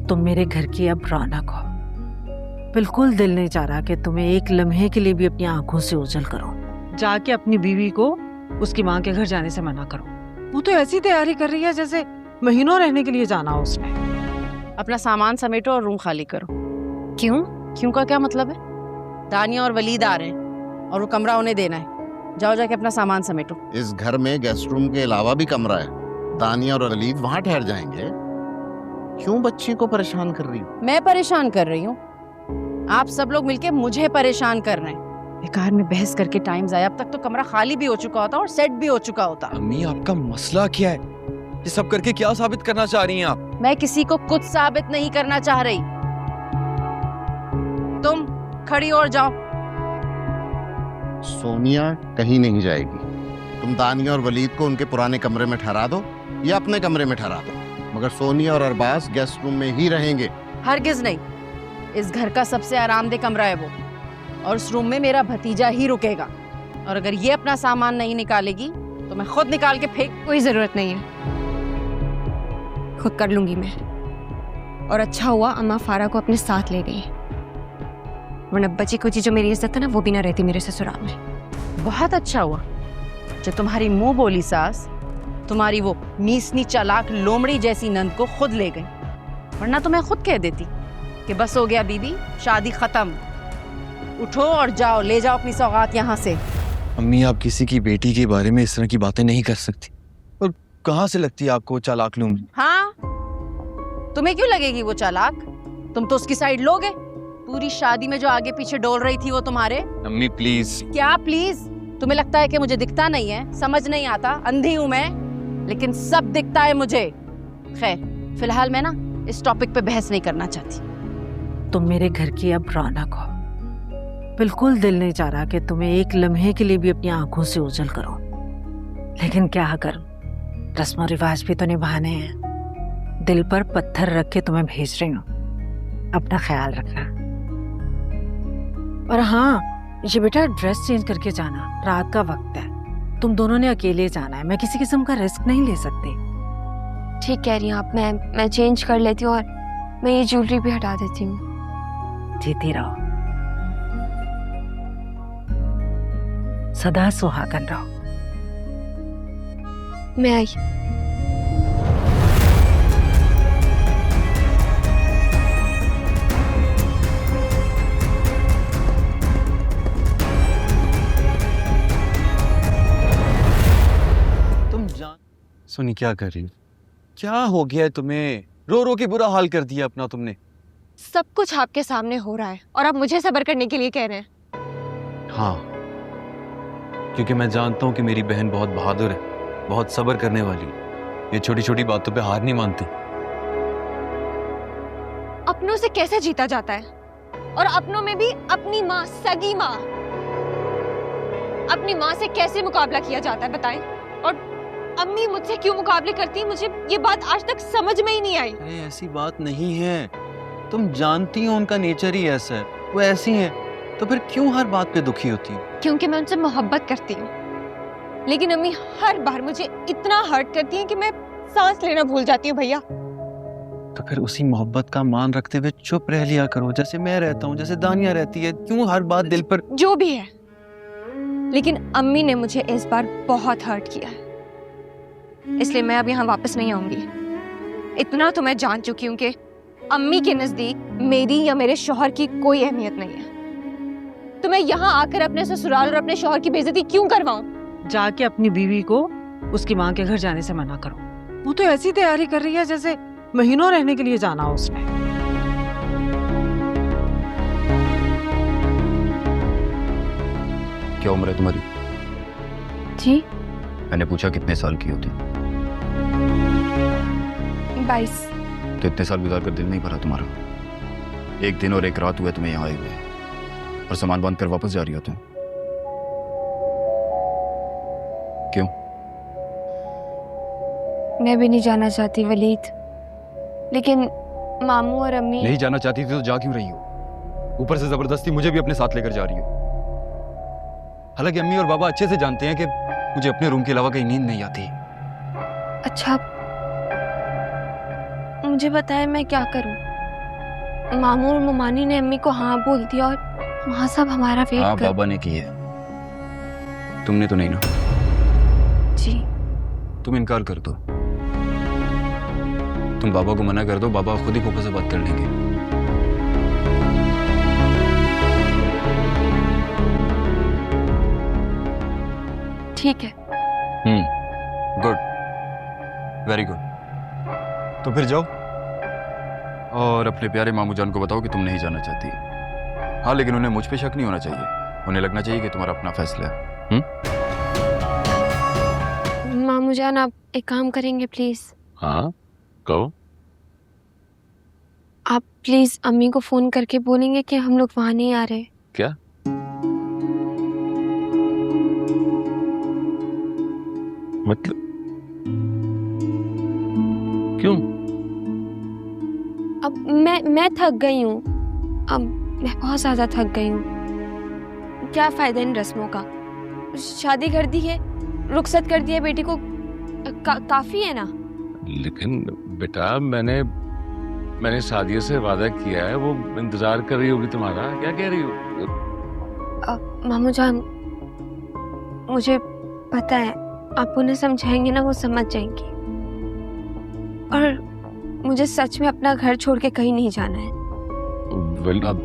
तुम मेरे घर की अब रौनक हो। बिल्कुल दिल नहीं चाह रहा कि तुम्हें एक लम्हे के लिए भी अपनी आंखों से ओझल करो। जाके अपनी बीवी को उसकी माँ के घर जाने से मना करो। वो तो ऐसी तैयारी कर रही है जैसे महीनों रहने के लिए जाना हो उसने। अपना सामान समेटो और रूम खाली करो। क्यों? क्यों का क्या मतलब है? दानिया और वलीद आ रहे हैं और वो कमरा उन्हें देना है। जाओ जाके अपना सामान समेटो। इस घर में गेस्ट रूम के अलावा भी कमरा है, दानिया और वलीद वहां ठहर जाएंगे। क्यों बच्ची को परेशान कर रही हो? मैं परेशान कर रही हूँ? आप सब लोग मिलके मुझे परेशान कर रहे हैं। बेकार में बहस करके टाइम जाया। अब तक तो कमरा खाली भी हो चुका होता और सेट भी हो चुका होता। अम्मी आपका मसला क्या है? ये सब करके क्या साबित करना चाह रही हैं आप? मैं किसी को कुछ साबित नहीं करना चाह रही। तुम खड़ी और जाओ। सोनिया कहीं नहीं जाएगी। तुम दानिया और वलीद को उनके पुराने कमरे में ठहरा दो या अपने कमरे में ठहरा दो, मगर सोनिया और अरबाज गेस्ट रूम में ही रहेंगे। हरगिज नहीं। इस घर का सबसे आरामदेह कमरा है वो, और उस रूम में मेरा भतीजा ही रुकेगा। और अगर ये अपना सामान नहीं निकालेगी तो मैं खुद निकाल के फेंक। कोई जरूरत नहीं है, खुद कर लूंगी मैं। और अच्छा हुआ अम्मा फारा को अपने साथ ले गई, वरना बची कुची जो मेरी इज्जत है ना वो भी ना रहती मेरे ससुराल में। बहुत अच्छा हुआ जो तुम्हारी मुंह बोली सास तुम्हारी वो नीसनी चालाक लोमड़ी जैसी नंद को खुद ले गई, वरना तो मैं खुद कह देती कि बस हो गया बीबी, शादी खत्म। उठो और जाओ, ले जाओ अपनी सौगात यहाँ से। अम्मी आप किसी की बेटी के बारे में इस तरह की बातें नहीं कर सकती। और कहाँ से लगती है आपको चालाक लोमड़ी? हाँ, तुम्हें क्यों लगेगी वो चालाक? तुम तो उसकी साइड लोगे। पूरी शादी में जो आगे पीछे डोल रही थी वो तुम्हारे। अम्मी प्लीज। क्या प्लीज? तुम्हें लगता है कि मुझे दिखता नहीं है, समझ नहीं आता, अंधी हूं मैं? लेकिन सब दिखता है मुझे। खैर, फिलहाल मैं ना इस टॉपिक पे बहस नहीं करना चाहती। तुम मेरे घर की अब रौनक हो। बिल्कुल दिल नहीं चाह रहा कि तुम्हें एक लम्हे के लिए भी अपनी आंखों से ओझल करो, लेकिन क्या करूं, रस्म और रिवाज भी तो निभाने हैं। दिल पर पत्थर रख के तुम्हें भेज रही हूँ। अपना ख्याल रखना। और हाँ, ये बेटा ड्रेस चेंज करके जाना, रात का वक्त है, तुम दोनों ने अकेले जाना है। मैं किसी किस्म का रिस्क नहीं ले सकती। ठीक कह रही हैं आप। मैं चेंज कर लेती हूँ और मैं ये ज्वेलरी भी हटा देती हूँ। जीती रहो, सदा सुहागन रहो। मैं आई। सोनी क्या कर रही हो? क्या हो गया है तुम्हें? रो रो के बुरा हाल कर दिया अपना तुमने। सब कुछ आपके सामने हो रहा है और आप मुझे सब्र करने के लिए कह रहे हैं। हाँ, क्योंकि मैं जानता हूँ कि मेरी बहन बहुत बहादुर है, बहुत सब्र करने वाली है। ये छोटी छोटी बातों पे हार नहीं मानती। अपनों से कैसे जीता जाता है, और अपनों में भी अपनी माँ, सगी माँ। अपनी माँ से कैसे मुकाबला किया जाता है बताएं? और अम्मी मुझसे क्यों मुकाबले करती है, मुझे ये बात आज तक समझ में ही नहीं आई। अरे ऐसी बात नहीं है, तुम जानती हो उनका नेचर ही ऐसा है, वो ऐसी हैं, तो फिर क्यों हर बात पे दुखी होती हो? क्योंकि मैं उनसे मोहब्बत करती हूँ, लेकिन अम्मी हर बार मुझे इतना हर्ट करती है कि मैं सांस लेना भूल जाती हूँ। भैया, तो फिर उसी मोहब्बत का मान रखते हुए चुप रह लिया करो, जैसे मैं रहता हूँ, जैसे दानिया रहती है। क्यों हर बात दिल पर? जो भी है, लेकिन अम्मी ने मुझे इस बार बहुत हर्ट किया है, इसलिए मैं अब यहाँ वापस नहीं आऊंगी। इतना तो मैं जान चुकी हूँ कि अम्मी के नजदीक मेरी या मेरे शौहर की कोई अहमियत नहीं है। तो मैं यहाँ आकर अपने ससुराल और अपने शौहर की बेइज्जती क्यों करवाऊं? जाके अपनी बीवी को उसकी माँ के घर जाने से मना करो। वो तो ऐसी तैयारी कर रही है जैसे महीनों रहने के लिए जाना हो उसने। क्या उम्र है तुम्हारी? जी, मैंने पूछा कितने साल की होती? 22। तो इतने साल गुजार कर दिल नहीं भरा तुम्हारा? एक दिन और एक रात हुए तुम्हें यहाँ आए हुए और सामान बांध कर वापस जा रही हो तुम। क्यों? मैं भी नहीं जाना चाहती वलीद, लेकिन मामू और अम्मी। नहीं जाना चाहती थी तो जा क्यों रही हो? ऊपर से जबरदस्ती मुझे भी अपने साथ लेकर जा रही हो। हालांकि अम्मी और बाबा अच्छे से जानते हैं कि मुझे अपने रूम के अलावा कहीं नींद नहीं आती। अच्छा, मुझे बताएं मैं क्या करूं? मामू और ममानी ने अम्मी को हाँ बोल दिया और वहाँ सब हमारा हाँ वेट कर। बाबा ने की है, तुमने तो नहीं ना। जी तुम इनकार कर दो, तुम बाबा को मना कर दो, बाबा खुद ही पापा से बात कर लेंगे। ठीक है। Good, very good. तो फिर जाओ और अपने प्यारे मामू जान को बताओ कि तुम नहीं जाना चाहती। हाँ लेकिन उन्हें मुझ पे शक नहीं होना चाहिए, उन्हें लगना चाहिए कि तुम्हारा अपना फैसला है। मामू जान आप एक काम करेंगे प्लीज? हाँ कहो। आप प्लीज अम्मी को फोन करके बोलेंगे कि हम लोग वहाँ नहीं आ रहे। क्या? मतलब क्यों? अब मैं थक गई हूँ, अब मैं बहुत ज्यादा थक गई हूँ। क्या फायदा इन रस्मों का? शादी कर दी है, रुखसत कर दिया बेटी को, काफी है ना? लेकिन बेटा मैंने सादिया से वादा किया है, वो इंतजार कर रही होगी तुम्हारा। क्या कह रही हो? मामू जान मुझे पता है, आप उन्हें समझाएंगे ना वो समझ जाएंगी। और मुझे सच में अपना घर छोड़ के कहीं नहीं जाना है। वेल अब